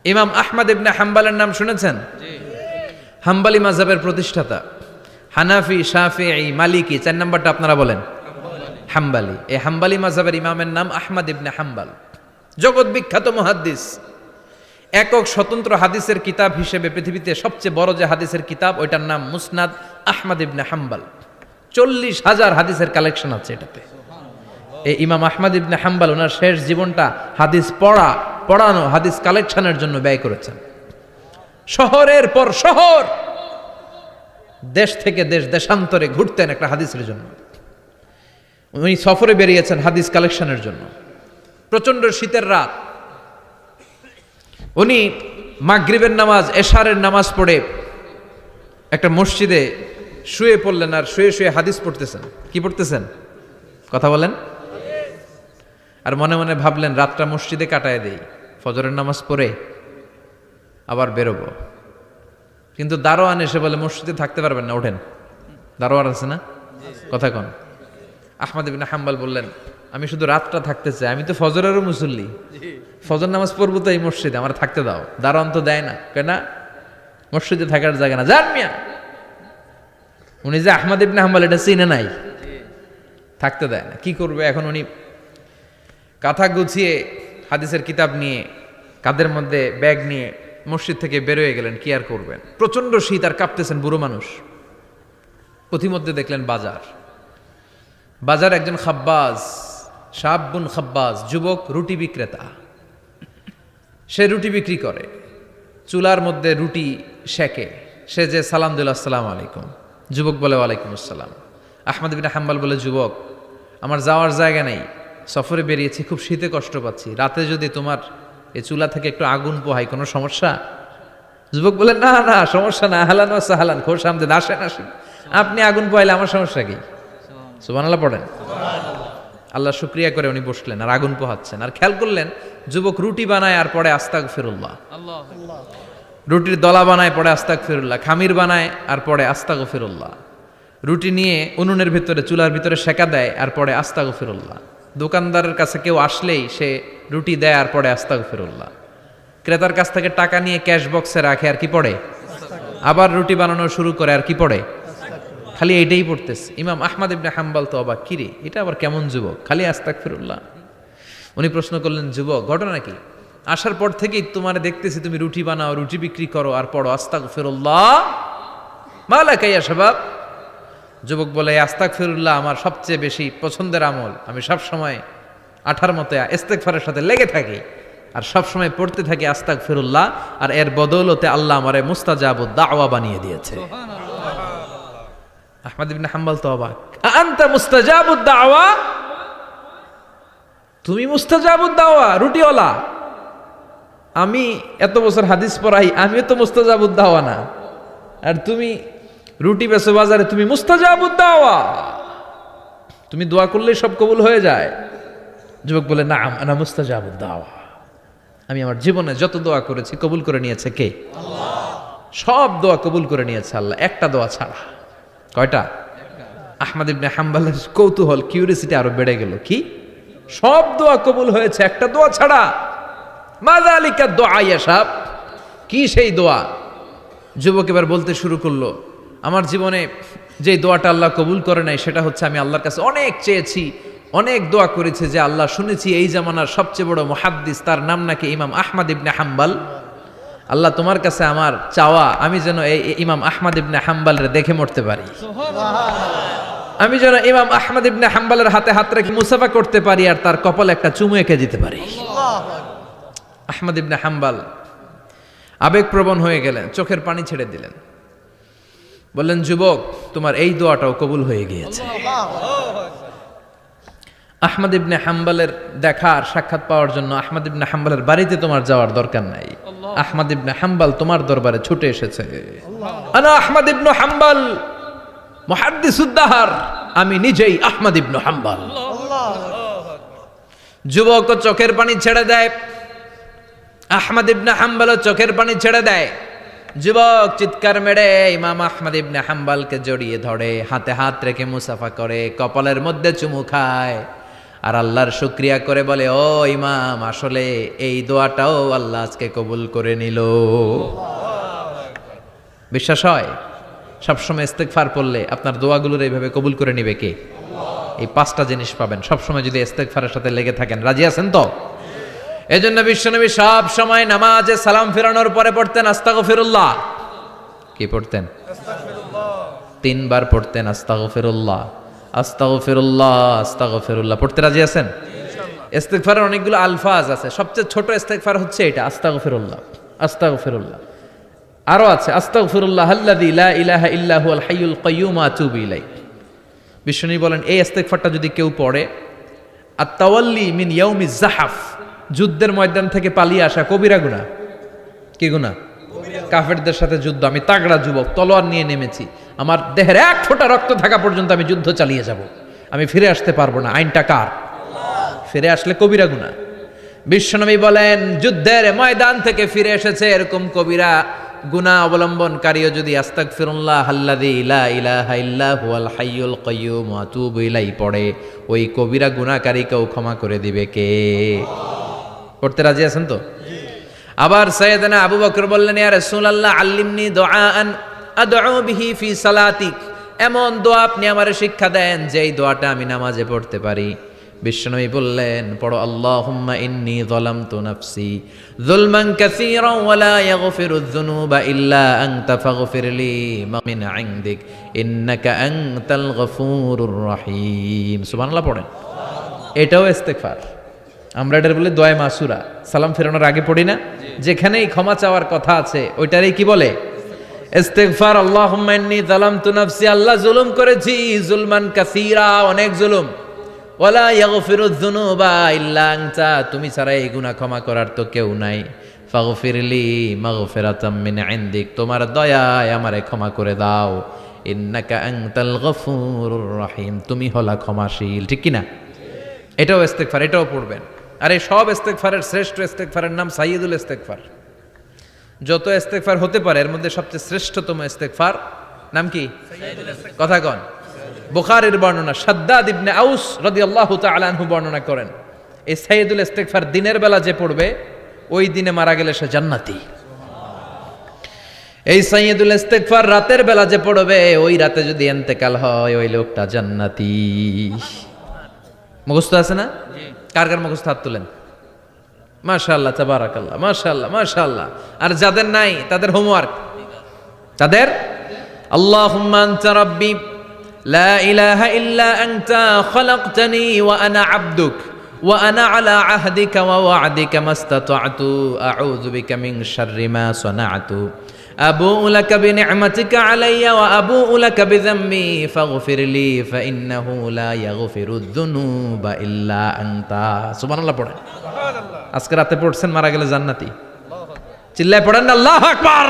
ইমাম আহমদ ইবনে হাম্বালের নাম শুনেছেন? হাম্বালি মাযহাবের প্রতিষ্ঠাতা। হানাফি, শাফিঈ, মালিকি, 4 নাম্বারটা আপনারা বলেন। হাম্বালি। এই হাম্বালি মাযহাবের ইমামের নাম আহমদ ইবনে হাম্বাল, জগৎ বিখ্যাত মুহাদ্দিস। একক স্বতন্ত্র হাদিসের কিতাব হিসেবে পৃথিবীতে সবচেয়ে বড় যে হাদিসের কিতাব, ওইটার নাম মুসনাদ আহমদ ইবনে হাম্বাল। 40,000 হাদিসের কালেকশন আছে এটাতে। এই ইমাম আহমদ ইবনে হাম্বাল ওনার শেষ জীবনটা হাদিস পড়ানো, হাদিস কালেকশনের জন্য ব্যয় করেছেন। শহরের পর শহর, দেশ থেকে দেশ, দেশান্তরে ঘুরতেন একটা হাদিসের জন্য। উনি সফরে বেরিয়েছেন হাদিস কালেকশনের জন্য। প্রচন্ড শীতের রাত, উনি মাগরিবের নামাজ, এশারের নামাজ পড়ে একটা মসজিদে শুয়ে পড়লেন, আর শুয়ে শুয়ে হাদিস পড়তেছেন। কি পড়তেছেন? কথা বলেন। আর মনে মনে ভাবলেন রাতটা মসজিদে কাটায় দেই, ফজরের নামাজ পড়ে আবার বেরোবো। কিন্তু দারোয়ান এসে বলে মসজিদে থাকতে পারবেন না, ওঠেন। দারোয়ান আছে না? কথা কন। আহমদ ইবনে হাম্বাল বললেন, আমি শুধু রাতটা থাকতে চাই, আমি তো ফজরেরও মুসল্লি, ফজর নামাজ পড়বো তো এই মসজিদে, আমার থাকতে দাও। দারোয়ান তো দেয় না, কেন? মসজিদে থাকার জায়গা না, যান মিয়া। উনি যে আহমদ ইবনে হাম্বাল এটা চিনে নাই, থাকতে দেয় না। কি করবে এখন? উনি কাঁথা গুছিয়ে হাদিসের কিতাব নিয়ে কাঁধের মধ্যে ব্যাগ নিয়ে মসজিদ থেকে বেরোয় গেলেন। কি আর করবেন, প্রচন্ড শীত, আর কাঁপতেছেন, বুড়ো মানুষ। পথিমধ্যে দেখলেন বাজার একজন খাব্বাজ, শাবুন খাব্বাজ, যুবক রুটি বিক্রেতা। সে রুটি বিক্রি করে, চুলার মধ্যে রুটি সেকে। সে যে সালাম দিল, আসসালামু আলাইকুম। যুবক বলে, ওয়ালাইকুম আসসালাম। আহমদ ইবনে হাম্বাল বলে, যুবক, আমার যাওয়ার জায়গা নেই, সফরে বেরিয়েছি, খুব শীতে কষ্ট পাচ্ছি, রাতে যদি তোমার এই চুলা থেকে একটু আগুন পোহাই, কোনো সমস্যা? যুবক বলে, না না, সমস্যা না, আহলান ওয়া সাহলান, খোশ আমদেদ, আসেন আসেন, আপনি আগুন পোহাইলে আমার সমস্যা কি? সুবহানাল্লাহ পড়েন। আল্লাহ শুকরিয়া করে উনি বসলেন আর আগুন পোহাচ্ছেন। আর খেয়াল করলেন যুবক রুটি বানায় আর পড়ে আস্তাগফিরুল্লাহ। রুটির দলা বানায়, পড়ে আস্তাগফিরুল্লাহ। খামির বানায় আর পড়ে আস্তাগফিরুল্লাহ। রুটি নিয়ে উনুনের ভিতরে, চুলার ভিতরে সেকা দেয় আর পড়ে আস্তাগফিরুল্লাহ। দোকানদারের কাছে কেউ আসলেই সে রুটি দেয় আর পড়ে আস্তাগফিরুল্লাহ। ক্রেতার কাছ থেকে টাকা নিয়ে ক্যাশ বক্সে রাখে আর কি পড়ে? আবার রুটি বানানো শুরু করে আর কি পড়ে? খালি এইটাই পড়তেছে। ইমাম আহমদ ইবনে হাম্বাল তো অবাক, কিরে এটা আবার কেমন যুবক, খালি আস্তাগফিরুল্লাহ। উনি প্রশ্ন করলেন, যুবক ঘটনা কি? আসার পর থেকেই তোমার দেখতেছি তুমি রুটি বানাও, রুটি বিক্রি করো আর পড়ো আস্তাগফিরুল্লাহ, মালাকা ইয়া শাবাব। যুবক বলে, আস্তাগফিরুল্লাহ আমার সবচেয়ে বেশি পছন্দের আমল, আমি সব সময় আঠার মতো ইস্তেগফারের সাথে লেগে থাকি আর সব সময় পড়তে থাকি আস্তাগফিরুল্লাহ, আর এর বদৌলতে আল্লাহ আমারে মুস্তাজাবুদ দাওয়া বানিয়ে দিয়েছে। আহমদ ইবনে হাম্বাল তো অবাক, আনতা মুস্তাজাবুদ দাওয়া, তুমি মুস্তাজাবুদ দাওয়া, রুটিওয়ালা। আমি এত বছর হাদিস পড়াই, আমিও তো মুস্তাজাবুদ দাওয়া না, আর তুমি রুটি বেচো বাজারে, তুমি মুস্তাজাবুদ দাওয়া, তুমি দোয়া করলেই সব কবুল হয়ে যায়। যুবক বলে, না আনা মুস্তাজাবুদ দাওয়া, আমি আমার জীবনে যত দোয়া করেছি কবুল করে নিয়েছে কে? আল্লাহ। সব দোয়া কবুল করে নিয়েছে আল্লাহ, একটা দোয়া ছাড়া। কয়টা? আহমদ ইবনে হাম্বালের কৌতূহল, কিউরিয়াসিটি আরো বেড়ে গেল। কি? সব দোয়া কবুল হয়েছে, একটা দোয়া ছাড়া। মাযালিকা দোয়া ইয়া শাব, কি সেই দোয়া? যুবক এবার বলতে শুরু করলো, আমার জীবনে যে দোয়াটা আল্লাহ কবুল করে নাই সেটা হচ্ছে, আমি আল্লাহর কাছে অনেক চেয়েছি, অনেক দোয়া করেছে যে আল্লাহ, শুনেছি এই জামানার সবচেয়ে বড় মুহাদ্দিস, তার নাম নাকি ইমাম আহমদ ইবনে হাম্বাল। আল্লাহ তোমার কাছে আমার চাওয়া, আমি যেন এই ইমাম আহমদ ইবনে হাম্বালের দেখে মরতে পারি, আমি যেন ইমাম আহমদ ইবনে হাম্বালের হাতে হাত রেখে মুসাফা করতে পারি আর তার কপালে একটা চুমু এঁকে দিতে পারি। আহমদ ইবনে হাম্বাল আবেগপ্রবণ হয়ে গেলেন, চোখের পানি ছেড়ে দিলেন, বললেন, যুবক তোমার এই দোয়াটাও কবুল হয়ে গিয়েছে। আহমদ ইবনে হাম্বালের দেখা আর সাক্ষাৎ পাওয়ার জন্য আহমদ ইবনে হাম্বালের বাড়িতে তোমার যাওয়ার দরকার নাই, আহমদ ইবনে হাম্বাল তোমার দরবারে ছুটে এসেছে। আনা আহমদ ইবনে হাম্বাল মুহাদ্দিসুদ দাহর, আমি নিজেই আহমদ ইবনে হাম্বাল। যুবক চোখের পানি ছেড়ে দেয়, আহমদ ইবনে হাম্বালও চোখের পানি ছেড়ে দেয়। যুবক চিৎকার মেরে ইমাম আহমদ ইবনে হাম্বালকে জড়িয়ে ধরে, হাতে হাত রেখে মুসাফা করে, কপালের মধ্যে চুমু খায়। আর আল্লাহর শুকরিয়া করে বলে, ও ইমাম, আসলে এই দোয়াটাও আল্লাহ আজকে কবুল করে নিল। বিশ্বাস হয়? সবসময় ইস্তেগফার পড়লে আপনার দোয়াগুলোর এইভাবে কবুল করে নিবে কে? এই 5টা জিনিস পাবেন সবসময় যদি ইস্তেগফারের সাথে লেগে থাকেন। রাজি আছেন তো? এজন্য বিশ্বনবী সব সময় নামাজে সালাম ফেরানোর পরে পড়তেন আস্তাগফিরুল্লাহ। কি পড়তেন? 3 বার পড়তেন আস্তাগফিরুল্লাহ, আস্তাগফিরুল্লাহ, আস্তাগফিরুল্লাহ। পড়তে রাজি আছেন? ইস্তেগফারের অনেকগুলো আলফাজ আছে, সবচেয়ে ছোট ইস্তেগফার হচ্ছে এটা, আস্তাগফিরুল্লাহ, আস্তাগফিরুল্লাহ। আরো আছে আস্তাগফিরুল্লাহ আল্লাযী লা ইলাহা ইল্লা হুয়াল হাইয়ুল কাইয়্যুম আতুবু ইলাইহি। বিশ্বনবী বলেন এই ইস্তেগফারটা যদি কেউ পড়ে, আত-তাওয়াল্লি মিন ইয়াউমিজ জাহাফ, যুদ্ধের ময়দান থেকে পালিয়ে আসা কবিরা গুনাহ। কি গুনাহ? কাফেরদের সাথে যুদ্ধ, আমি তাগড়া যুবক, তলোয়ার নিয়ে নেমেছি, আমার দেহের 1 ফোঁটা রক্ত থাকা পর্যন্ত আমি যুদ্ধ চালিয়ে যাব, আমি ফিরে আসতে পারবো না, আইনটা কার? ফিরে আসলে কবিরা গুনাহ। বিশ্বনবী বলেন যুদ্ধের ময়দান থেকে ফিরে এসেছে এরকম কবিরা গুনাহ অবলম্বনকারীও যদি আস্তাগফিরুল্লাহ আল্লাযী লা ইলাহা ইল্লা হুয়াল হাইয়ুল কাইয়্যুম ওয়া আতুবু ইলাইহি পড়ে, ওই কবিরা গুনাহকারীকেও ক্ষমা করে দিবে কে? পড়তে রাজি আছেন তো? আবার সাইয়েদনা আবু বকর বললেন, ইয়া রাসূলুল্লাহ আল্লিমনি দুআআন আদউ বিহি ফি সালাতি, এমন দোয়া আপনি আমারে শিক্ষা দেন যেই দোয়াটা আমি নামাজে পড়তে পারি। বিশ্বনবী বললেন, পড়ো আল্লাহুম্মা ইন্নী যালামতু নাফসি যুলমান কাসীরান ওয়া লা ইয়াগফিরুয যুনুবা ইল্লা আনতা ফাগফিরলি মিন ইনদিক ইন্নাকা আনতাল গফুরুর রহিম। সুবহানাল্লাহ পড়েন। এটাও ইস্তেগফার। আমরা এটার বলে দোয়া মাসুরা, সালাম ফেরানোর আগে পড়ি না? যেখানেই ক্ষমা চাওয়ার কথা আছে ওইটারই কি বলে? ইস্তেগফার। আল্লাহুম্মা ইন্নী যালামতু নাফসি, আল্লাহ জুলুম করেছি, যুলমান কাসীরা, অনেক জুলুম, ওয়ালা ইয়াগফিরুয যুনুবা ইল্লা আনতা, তুমি ছাড়া এই গুনাহ ক্ষমা করার তো কেউ নাই। ফাগফিরলি মাগফিরাতাম মিন ইনদিক, তোমার দয়ায় আমারে ক্ষমা করে দাও। ইন্নাকা আনতাল গফুরুর রহিম, তুমি হলা ক্ষমাশীল। ঠিক কি না? এটাও ইস্তেগফার, এটাও পড়বেন। আর এই সব ইস্তেগফারের শ্রেষ্ঠ ইস্তেগফারের নাম সাইয়্যিদুল ইস্তেগফার। যত ইস্তেগফার হতে পারে এর মধ্যে সবচেয়ে শ্রেষ্ঠতম ইস্তেগফার নাম কি? কথা কন। বুখারীর বর্ণনা, শাদ্দাদ ইবনে আউস রাদিয়াল্লাহু তাআলা আনহু বর্ণনা করেন, এই সাইয়্যিদুল ইস্তেগফার দিনের বেলা যে পড়বে ওই দিনে মারা গেলে সে জান্নাতি। এই সাইয়্যিদুল ইস্তেগফার রাতের বেলা যে পড়বে ওই রাতে যদি ইন্তেকাল হয় ওই লোকটা জান্নাতি। মুখস্থ আছে না? কার কার মুখস্থ? হাত তুলেন। মাশাআল্লাহ, তাবারাকাল্লাহ, মাশাআল্লাহ, মাশাআল্লাহ। আর যাদের নাই তাদের হোমওয়ার্ক, তাদের আল্লাহুম্মা আনতা রাব্বি লা ইলাহা ইল্লা আনতা খালাকতানি ওয়া আনা আবদুক ওয়া আনা আলা আহদিকা ওয়া ওয়া'দিকা মাস্তাতা'তু আউযু বিকা মিন শাররি মা সানা'তু আবুউ লাকা বিনি'মাতিকা আলাইয়া ওয়া আবুউ লাকা বিযামবি ফাগফিরলি ফাইন্নাহু লা ইয়াগফিরুয যুনুবা ইল্লা আনতা। সুবহানাল্লাহ পড়েন। আজকে রাতে পড়ছেন, মারা গেলে জান্নাতি। চিল্লায় পড়েন না আল্লাহু আকবার।